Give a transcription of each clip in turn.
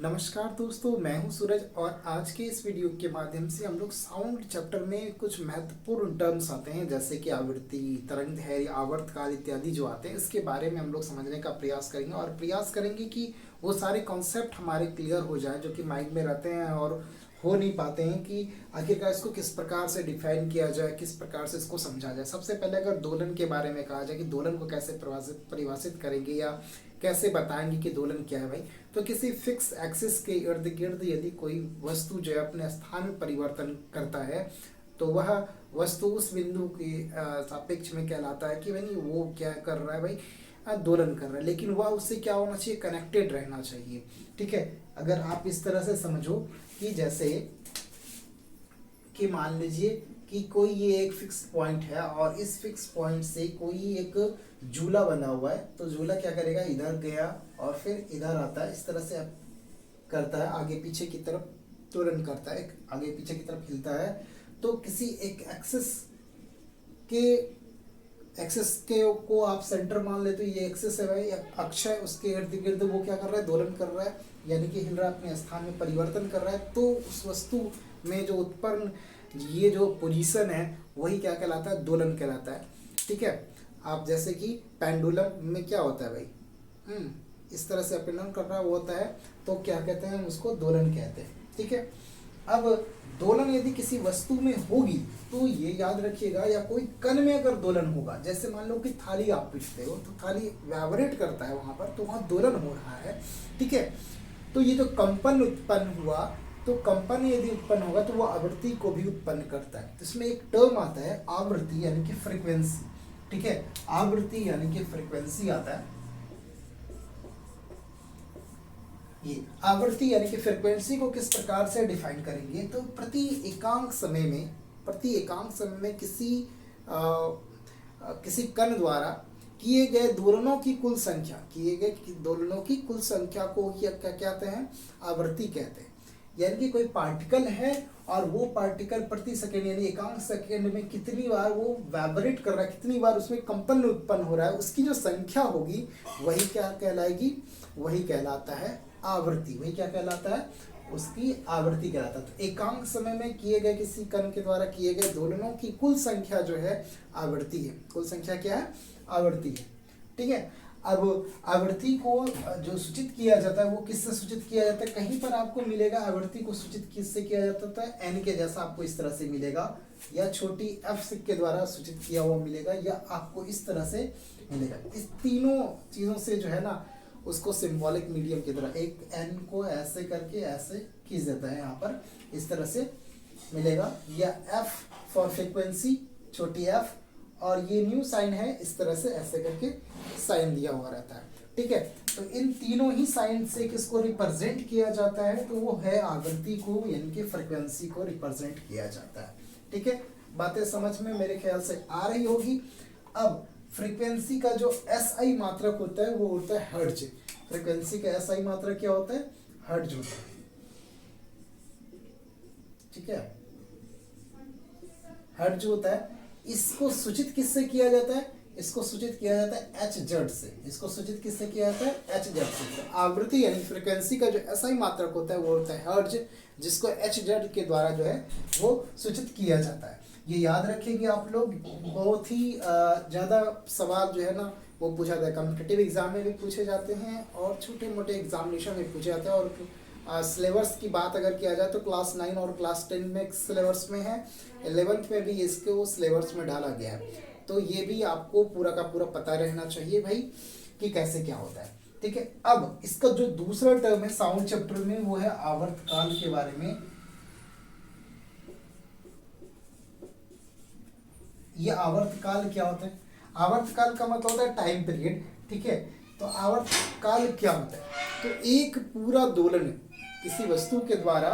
नमस्कार दोस्तों, मैं हूं सूरज और आज के इस वीडियो के माध्यम से हम लोग साउंड चैप्टर में कुछ महत्वपूर्ण टर्म्स आते हैं जैसे कि आवृत्ति, तरंग धैर्य, आवर्तकाल इत्यादि जो आते हैं इसके बारे में हम लोग समझने का प्रयास करेंगे और प्रयास करेंगे कि वो सारे कॉन्सेप्ट हमारे क्लियर हो जाए जो कि माइंड में रहते हैं और हो नहीं पाते हैं कि आखिरकार इसको किस प्रकार से डिफाइन किया जाए, किस प्रकार से इसको समझा जाए। सबसे पहले अगर दोलन के बारे में कहा जाए कि दोलन को कैसे परिभाषित करेंगे या कैसे बताएंगे कि दोलन क्या है भाई, तो किसी फिक्स एक्सिस के इर्द गिर्द यदि कोई वस्तु जो है अपने स्थान में परिवर्तन करता है तो वह वस्तु उस बिंदु के सापेक्ष में कहलाता है कि भाई वो क्या कर रहा है भाई, दोलन कर रहा है, लेकिन वह उससे क्या होना चाहिए, कनेक्टेड रहना चाहिए। ठीक है, अगर आप इस तरह से समझो कि जैसे कि मान लीजिए कि कोई ये एक फिक्स पॉइंट है और इस फिक्स पॉइंट से कोई एक झूला बना हुआ है, तो झूला क्या करेगा, इधर गया और फिर इधर आता है, इस तरह से करता है, आगे पीछे की तरफ दोलन करता है, आगे पीछे की तरफ हिलता है। तो किसी एक एक्सेस के को आप सेंटर मान लेते, तो ये एक्सेस है भाई, अक्ष है, उसके इर्द गिर्द वो क्या कर रहा है, दोलन कर रहा है, यानी कि हिल रहा है, अपने स्थान में परिवर्तन कर रहा है। तो उस वस्तु में जो उत्पन्न ये जो पोजीशन है वही क्या कहलाता है, दोलन कहलाता है। ठीक है, आप जैसे कि पेंडुलम में क्या होता है भाई, इस तरह से अपना कर रहा होता है, तो क्या कहते हैं, उसको दोलन कहते हैं। ठीक है, अब दोलन यदि किसी वस्तु में होगी तो ये याद रखिएगा, या कोई कण में अगर दोलन होगा, जैसे मान लो कि थाली आप पीटते हो तो थाली वाइब्रेट करता है वहां पर, तो वहां दोलन हो रहा है। ठीक है, तो ये जो कंपन उत्पन्न हुआ, तो कंपन यदि उत्पन्न होगा तो वो आवृत्ति को भी उत्पन्न करता है। तो इसमें एक टर्म आता है आवृत्ति यानी कि फ्रीक्वेंसी। ठीक है, आवृत्ति यानी कि फ्रीक्वेंसी आता है। ये आवृत्ति यानी कि फ्रीक्वेंसी को किस प्रकार से डिफाइन करेंगे, तो प्रति एकांक समय में किसी कण द्वारा किए गए दोलनों की कुल संख्या को क्या कहते हैं, आवृत्ति कहते हैं। यानी कि कोई पार्टिकल है और वो पार्टिकल प्रति सेकंड यानी एकांक सेकंड में कितनी बार वो वाइब्रेट कर रहा है, कितनी बार उसमें कंपन उत्पन्न हो रहा है, उसकी जो संख्या होगी वही क्या कहलाएगी, वही कहलाता है आवृत्ति। वही क्या कहलाता है, उसकी आवृत्ति कहलाता है। तो एकांक समय में किए गए किसी कण के द्वारा किए गए दोलनों की कुल संख्या जो है आवृत्ति है। कुल संख्या क्या है, आवृत्ति है। ठीक है, अब आवृत्ति को जो सूचित किया जाता है वो किससे सूचित किया जाता है, कहीं पर आपको मिलेगा आवृत्ति को सूचित किससे किया जाता है, एन के जैसा आपको इस तरह से मिलेगा, या छोटी एफ के द्वारा सूचित किया हुआ मिलेगा, या आपको इस तरह से मिलेगा। इस तीनों चीजों से जो है ना उसको सिंबॉलिक मीडियम की तरह एक एन को ऐसे करके ऐसे खींच देता है, यहाँ पर इस तरह से मिलेगा, या एफ फॉर फ्रीक्वेंसी, छोटी एफ, और ये न्यू साइन है, इस तरह से ऐसे करके साइन दिया हुआ रहता है। ठीक है, तो इन तीनों ही साइन से किसको रिप्रेजेंट किया जाता है, तो वो है आवृत्ति को यानी कि फ्रीक्वेंसी को रिप्रेजेंट किया जाता है। ठीक है, बातें समझ में मेरे ख्याल से आ रही होगी। अब फ्रीक्वेंसी का जो एसआई मात्रक होता है वो होता है हर्ट्ज। फ्रीक्वेंसी का एसआई मात्रक क्या होता है, हर्ट्ज होता है। ठीक है, हर्ट्ज होता है। इसको सूचित किससे किया जाता है, इसको सूचित किया जाता है एच जेड से। इसको सूचित किससे किया जाता है, एच जेड से। तो आवृत्ति यानी फ्रीक्वेंसी का जो एसआई मात्रक होता है वो होता है हर्ट्ज, जिसको एच जेड के द्वारा जो है वो सूचित किया जाता है। ये याद रखेंगे आप लोग, बहुत ही ज़्यादा सवाल जो है ना वो पूछा जाता है, कॉम्पिटिटिव एग्जाम में भी पूछे जाते हैं और छोटे मोटे एग्जामिनेशन में पूछे जाते हैं। और सिलेबस की बात अगर किया जाए तो क्लास 9 और क्लास 10 में सिलेबस में है, 11th में भी इसको सिलेबस में डाला गया है। तो ये भी आपको पूरा का पूरा पता रहना चाहिए भाई कि कैसे क्या होता है। ठीक है, अब इसका जो दूसरा टर्म है साउंड चैप्टर में वो है आवर्तकाल के बारे में। ये आवर्तकाल क्या होता है, आवर्तकाल का मतलब होता है टाइम पीरियड। ठीक है, तो आवर्तकाल क्या होता है, तो एक पूरा दोलन किसी वस्तु के द्वारा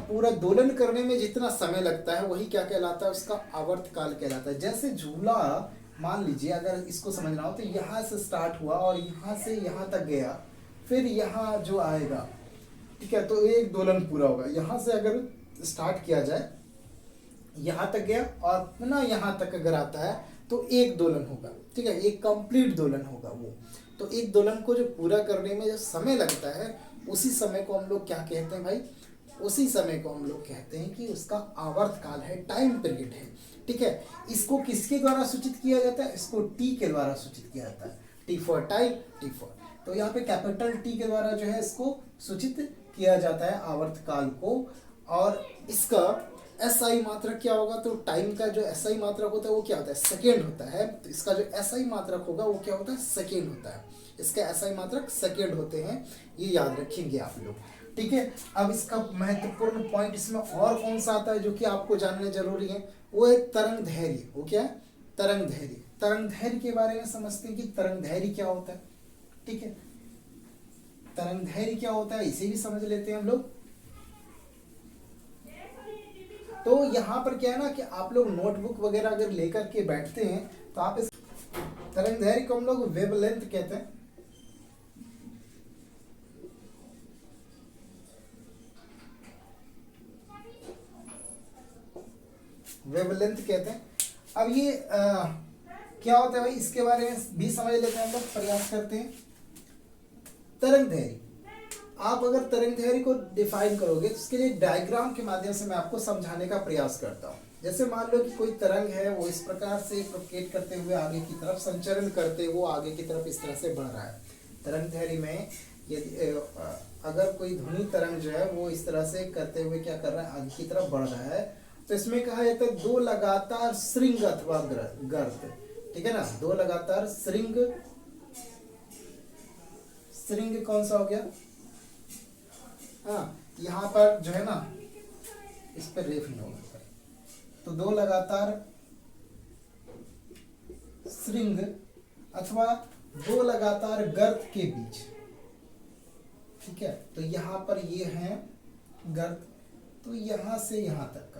पूरा दोलन करने में जितना समय लगता है वही क्या कहलाता है, उसका आवर्तकाल कहलाता है। जैसे झूला मान लीजिए, अगर इसको समझना हो तो यहाँ से स्टार्ट हुआ और यहाँ से यहाँ तक गया, फिर यहाँ जो आएगा, ठीक है, तो एक दोलन पूरा होगा। यहाँ से अगर स्टार्ट किया जाए, यहाँ तक गया और पुनः यहाँ तक अगर आता है तो एक दोलन होगा। ठीक है, एक कंप्लीट दोलन होगा वो। तो एक दोलन को जो पूरा करने में जो समय लगता है उसी समय को हम लोग क्या कहते हैं भाई, उसी समय को हम लोग कहते हैं कि उसका आवर्त काल है, टाइम पीरियड है। ठीक है, इसको किसके द्वारा सूचित किया जाता है, इसको टी के द्वारा सूचित किया जाता है, T for time, T for, तो यहाँ पे कैपिटल टी के द्वारा जो है इसको सूचित किया जाता है आवर्त काल को। और इसका एसआई मात्रक क्या होगा, तो टाइम का जो एसआई मात्रक होता है वो क्या होता है, सेकेंड होता है। तो इसका जो एसआई मात्रक होगा वो क्या होता है, सेकेंड होता है। इसका एसआई मात्रक सेकेंड होते हैं, ये याद रखेंगे आप लोग। ठीक है, अब इसका महत्वपूर्ण पॉइंट इसमें और कौन सा आता है जो कि आपको जानने जरूरी है, वो है तरंग धैर्य। वो क्या है, तरंग धैर्य। तरंग धैर्य के बारे में समझते हैं कि तरंग धैर्य क्या होता है। ठीक है, तरंग धैर्य क्या होता है इसे भी समझ लेते हैं हम लोग। तो यहाँ पर क्या है ना कि आप लोग नोटबुक वगैरह अगर लेकर के बैठते हैं तो आप इस तरंग धैर्य को हम लोग वेवलेंथ कहते हैं। वेवलेंथ कहते हैं। अब ये क्या होता है भाई, इसके बारे में भी समझ लेते हैं हम लोग, प्रयास करते हैं। तरंग धैर्य, आप अगर तरंग धैर्य को डिफाइन करोगे तो उसके लिए डायग्राम के माध्यम से मैं आपको समझाने का प्रयास करता हूँ। जैसे मान लो कि कोई तरंग है, वो इस प्रकार से प्रोपेगेट करते हुए आगे की तरफ संचरण करते हुए आगे की तरफ इस तरह से बढ़ रहा है। तरंग धैर्य में यदि अगर कोई ध्वनि तरंग जो है वो इस तरह से करते हुए क्या कर रहा है, आगे की तरफ बढ़ रहा है, तो इसमें कहा जाता है दो लगातार श्रृंग अथवा गर्त। ठीक है ना, दो लगातार श्रृंग, श्रृंग कौन सा हो गया, हाँ यहाँ पर जो है ना इस पर रेफ नहीं होगा, तो दो लगातार श्रृंग अथवा दो लगातार गर्त के बीच। ठीक है, तो यहाँ पर ये है गर्त, तो यहाँ से यहाँ तक का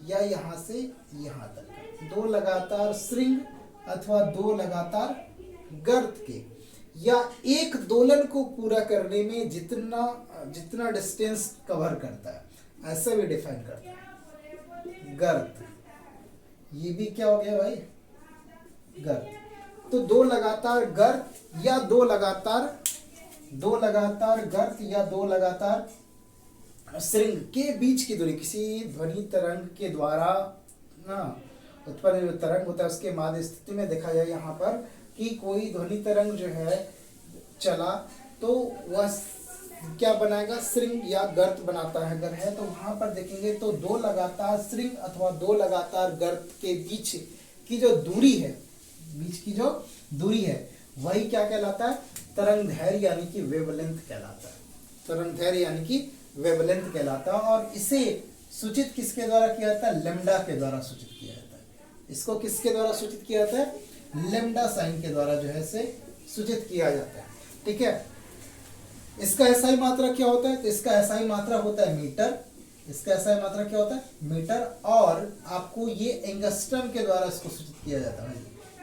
या यहाँ से यहाँ तक का दो लगातार श्रृंग अथवा दो लगातार गर्त के, या एक दोलन को पूरा करने में जितना डिस्टेंस कवर करता है, ऐसा भी डिफाइन करता है गर्त। ये भी क्या हो गया भाई, गर्त। तो दो लगातार गर्त या दो लगातार गर्त या दो लगातार श्रृंग के बीच की दूरी, किसी ध्वनि तरंग के द्वारा ना उत्पन्न जो तरंग होता है उसके माध्य स्थिति में देखा जाए यहाँ पर कि कोई ध्वनि तरंग जो है चला तो वह क्या बनाएगा, श्रृंग या गर्त बनाता है। अगर है तो वहां पर देखेंगे तो दो लगातार श्रृंग अथवा दो लगातार गर्त के बीच की जो दूरी है, बीच की जो दूरी है वही क्या कहलाता है, तरंग धैर्य यानी कि वेवलेंथ कहलाता है। तरंग धैर्य यानी कि वेवलेंथ कहलाता है। और इसे सूचित किसके द्वारा किया जाता है, लेम्डा के द्वारा सूचित किया जाता है। इसको किसके द्वारा सूचित किया जाता है, लेम्डा साइन के द्वारा जो है से सूचित किया जाता है। ठीक है, इसका एसआई मात्रा क्या होता है, तो इसका एसआई मात्रा होता है मीटर। इसका एसआई मात्रा क्या होता है, मीटर। और आपको ये एंगस्ट्रम के द्वारा इसको सूचित किया जाता है।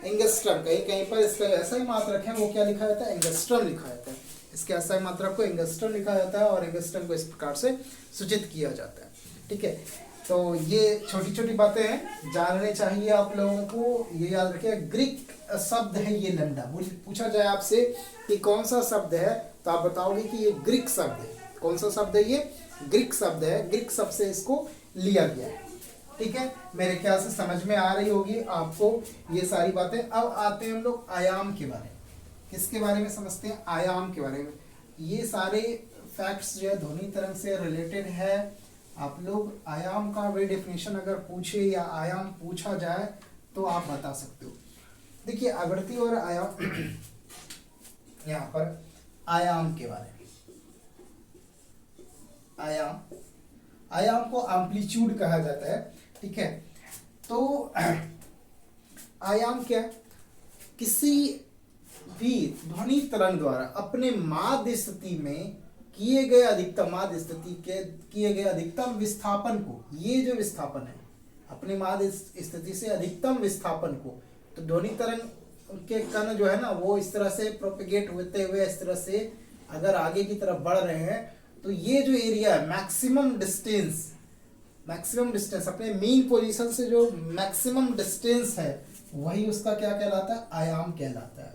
एंगस्ट्रम, कहीं कहीं पर इसका एसआई मात्रक है वो क्या लिखा जाता है, एंगस्ट्रम लिखा जाता है। इसके एसआई मात्रक को एंगस्ट्रम लिखा जाता है और एंगस्ट्रम को इस प्रकार से सूचित किया जाता है। ठीक है, तो ये छोटी छोटी बातें हैं, जानने चाहिए आप लोगों को। ये याद रखिए, ग्रीक शब्द है ये लेम्डा। पूछा जाए आपसे कि कौन सा शब्द है तो आप बताओगे कि ये ग्रीक शब्द है। कौन सा शब्द है, ये ग्रीक शब्द है। ग्रीक शब्द से इसको लिया गया है। ठीक है, मेरे ख्याल से समझ में आ रही होगी आपको ये सारी बातें। अब आते हैं हम लोग आयाम के बारे में। किसके बारे में समझते हैं, आयाम के बारे में। ये सारे फैक्ट्स जो है ध्वनि तरंग से रिलेटेड है। आप लोग आयाम का वे डेफिनेशन अगर पूछे या आयाम पूछा जाए तो आप बता सकते हो। देखिए आवृत्ति और आयाम यहाँ पर आयाम के बारे में, आयाम को एम्पलीट्यूड कहा जाता है। ठीक है, तो आयाम क्या, किसी भी ध्वनि तरंग द्वारा अपने माध्य स्थिति में किए गए अधिकतम विस्थापन को, ये जो विस्थापन है अपनी माध्य स्थिति से अधिकतम विस्थापन को, तो ध्वनि तरंग के कण जो है ना वो इस तरह से प्रोपेगेट होते हुए इस तरह से अगर आगे की तरफ बढ़ रहे हैं, तो ये जो एरिया है मैक्सिमम डिस्टेंस अपने मीन पोजीशन से जो मैक्सिमम डिस्टेंस है वही उसका क्या कहलाता है, आयाम कहलाता है।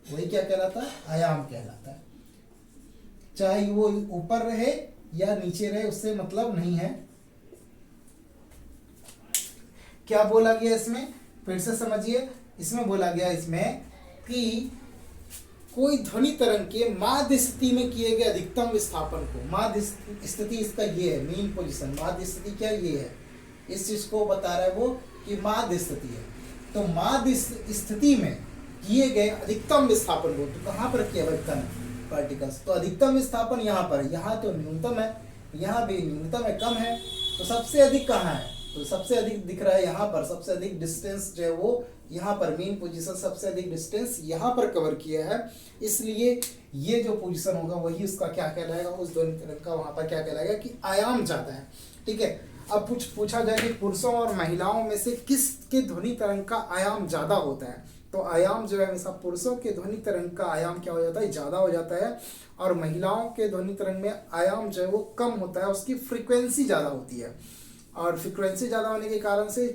वही क्या कहलाता है, आयाम कहलाता है। चाहे वो ऊपर रहे या नीचे रहे उससे मतलब नहीं है। क्या बोला गया इसमें, फिर से समझिए। इसमें बोला गया इसमें कि कोई ध्वनि तरंग के माध्य स्थिति में किए गए अधिकतम विस्थापन को, माध्य स्थिति इसका ये है मेन पोजीशन, माध्य स्थिति क्या ये है, इस चीज को बता रहा है वो कि माध्य स्थिति है। तो माध्य स्थिति में किए गए अधिकतम विस्थापन को तो कहाँ पर किया भाई, कण पार्टिकल्स, तो अधिकतम विस्थापन यहाँ पर, यहाँ तो न्यूनतम है, यहाँ भी न्यूनतम है, कम है, तो सबसे अधिक कहाँ है, तो सबसे अधिक दिख रहा है यहाँ पर, सबसे अधिक डिस्टेंस जो है वो यहाँ पर मेन पोजीशन, सबसे अधिक डिस्टेंस यहाँ पर कवर किया है, इसलिए ये जो पोजीशन होगा वही उसका क्या कहलाएगा, उस ध्वनि तरंग का वहाँ पर क्या कहलाएगा कि आयाम ज़्यादा है। ठीक है, अब पूछा जाए कि पुरुषों और महिलाओं में से किसके ध्वनि तरंग का आयाम ज़्यादा होता है, तो आयाम जो है हमेशा पुरुषों के ध्वनि तरंग का आयाम क्या हो जाता है, ज़्यादा हो जाता है, और महिलाओं के ध्वनि तरंग में आयाम जो है वो कम होता है, उसकी फ्रीक्वेंसी ज़्यादा होती है, और फ्रीक्वेंसी ज़्यादा होने के कारण से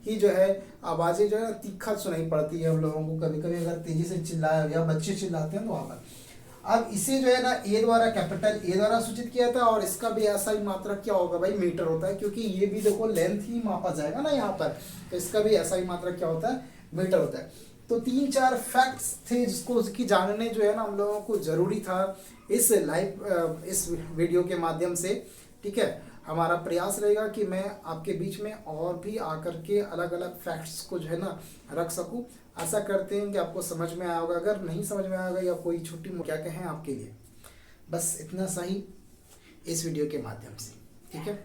ही जो है आवाज़ें जो है तीखा सुनाई पड़ती है हम लोगों को, कभी कभी अगर तेज़ी से चिल्लाया या बच्चे चिल्लाते हैं तो वहाँ पर। अब इसे जो है ना ए द्वारा, कैपिटल ए द्वारा सूचित किया था, और इसका भी ऐसा ही मात्रक क्या होगा भाई, मीटर होता है, क्योंकि ये भी देखो लेंथ ही मापा जाएगा ना यहाँ पर, तो इसका भी ऐसा ही मात्रक क्या होता है, मीटर होता है। तो 3-4 फैक्ट्स थे जिसको की जानने जो है ना हम लोगों को ज़रूरी था इस इस वीडियो के माध्यम से। ठीक है, हमारा प्रयास रहेगा कि मैं आपके बीच में और भी आकर के अलग अलग फैक्ट्स को जो है ना रख सकूं। आशा करते हैं कि आपको समझ में आया होगा, अगर नहीं समझ में आएगा या कोई छोटी क्या कहें आपके लिए, बस इतना सा ही इस वीडियो के माध्यम से। ठीक है।